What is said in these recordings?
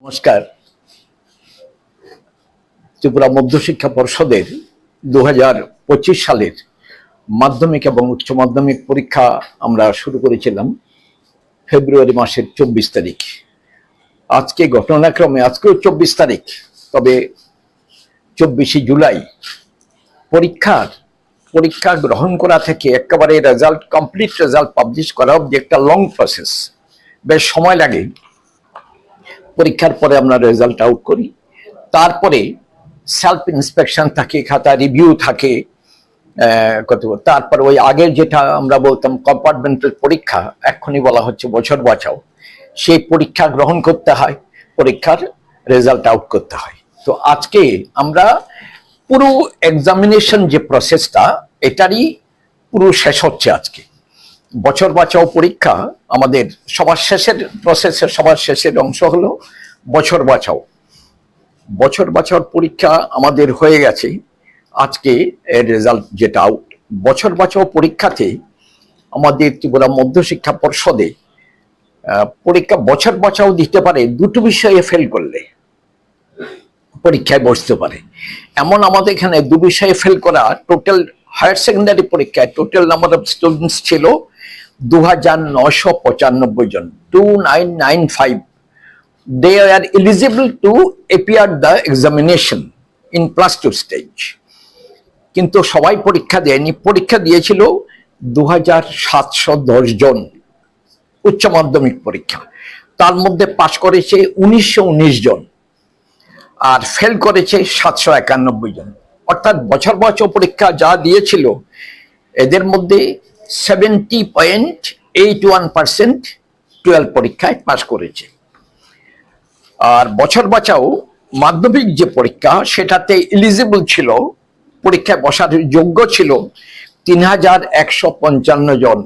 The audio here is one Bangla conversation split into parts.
নমস্কার। ত্রিপুরা মধ্যশিক্ষা পর্ষদের 2025 সালের মাধ্যমিক এবং উচ্চ মাধ্যমিক পরীক্ষা আমরা শুরু করেছিলাম ফেব্রুয়ারি মাসের 24 তারিখ। আজকে ঘটনাক্রমে আজকেও 24 তারিখ, তবে 24 জুলাই পরীক্ষা গ্রহণ করা থেকে একেবারে কমপ্লিট রেজাল্ট পাবলিশ করা অবধি একটা লং প্রসেস, বেশ সময় লাগে। পরীক্ষার পরে আমরা রেজাল্ট আউট করি, তারপরে সেলফ ইন্সপেকশন থাকে, খাতা রিভিউ থাকে, তারপর ওই আগের যেটা আমরা বলতাম কম্পার্টমেন্টাল পরীক্ষা, এখনই বলা হচ্ছে বছর বাঁচাও, সেই পরীক্ষা গ্রহণ করতে হয়, পরীক্ষার রেজাল্ট আউট করতে হয়। তো আজকে আমরা পুরো এক্সামিনেশন যে প্রসেসটা, এটারই পুরো শেষ হচ্ছে আজকে। বছর বাঁচাও পরীক্ষা আমাদের সবার শেষের প্রসেসের সবার শেষের অংশ হলো বছর বাঁচাও। বছর বাঁচাওর পরীক্ষা আমাদের হয়ে গেছে, আজকে এর রেজাল্ট যেটা আউট। বছর বাঁচাও পরীক্ষাতে আমাদের ত্রিপুরা মধ্যশিক্ষা পর্ষদে পরীক্ষা বছর বাঁচাও দিতে পারে দুটো বিষয়ে ফেল করলে পরীক্ষায় বসতে পারে। এমন আমাদের এখানে দু বিষয়ে ফেল করা, টোটাল হায়ার সেকেন্ডারি পরীক্ষায় টোটাল নাম্বার অফ স্টুডেন্টস ছিল 2995 জন, 2995. They are eligible to appear the examination in +2 stage. কিন্তু সবাই পরীক্ষা দেয়নি, পরীক্ষা দিয়েছিল 2710 জন উচ্চ মাধ্যমিক পরীক্ষা। তার মধ্যে পাশ করেছে 1919 জন আর ফেল করেছে 791 জন। অর্থাৎ বছর বাঁচাও পরীক্ষা যা দিয়েছিল এদের মধ্যে 70.81% 12 পরীক্ষায় পাশ করেছে। আর বছর বাঁচাও মাধ্যমিক যে পরীক্ষা, সেটাতে এলিজিবল ছিল, পরীক্ষায় বসার যোগ্য ছিল 3155 জন।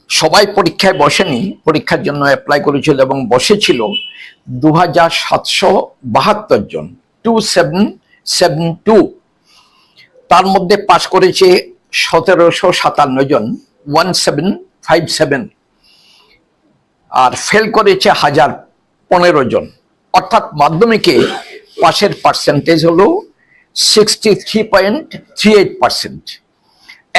সবাই পরীক্ষায় বসেনি, পরীক্ষার জন্য অ্যাপ্লাই করেছিল এবং বসেছিল 2772 জন, 2772। তার মধ্যে পাশ করেছে 1757 জন, 1757, আর ফেল করেছে 1015 জন। অর্থাৎ মাধ্যমিকে পাশের পার্সেন্টেজ হলো 63.38%।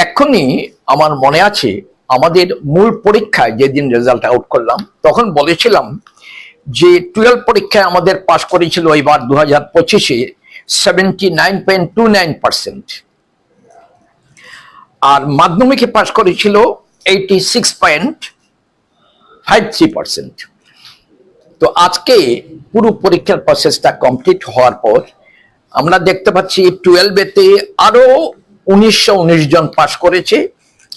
এখনই আমার মনে আছে আমাদের মূল পরীক্ষায় যেদিন রেজাল্ট আউট করলাম, তখন বলেছিলাম যে 12 পরীক্ষায় আমাদের পাশ করেছিল এবার 2025-এ 79.29%, আর মাধ্যমিকে পাশ করেছিল 86.53%। তো আজকে পুরো পরীক্ষার প্রসেসটা কমপ্লিট হওয়ার পর আমরা দেখতে পাচ্ছি 12-এতে আরো 1919 জন পাশ করেছে,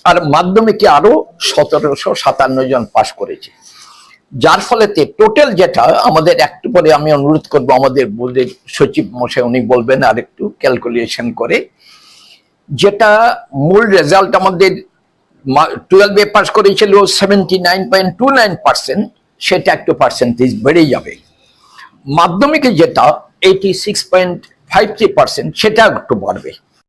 আর মাধ্যমিকে আরো 1757 জন পাশ করেছে। যার ফলেতে টোটাল যেটা আমাদের, একটু পরে আমি অনুরোধ করবো আমাদের বোর্ডের সচিব মশাই, উনি বলবেন আর একটু ক্যালকুলেশন করে, যেটা মূল রেজাল্ট আমাদের 12-এ পাস করেছিল 79.29%, সেটা একটু পার্সেন্টেজ বেড়ে যাবে। মাধ্যমিকে যেটা 86.53%, সেটা একটু বাড়বে।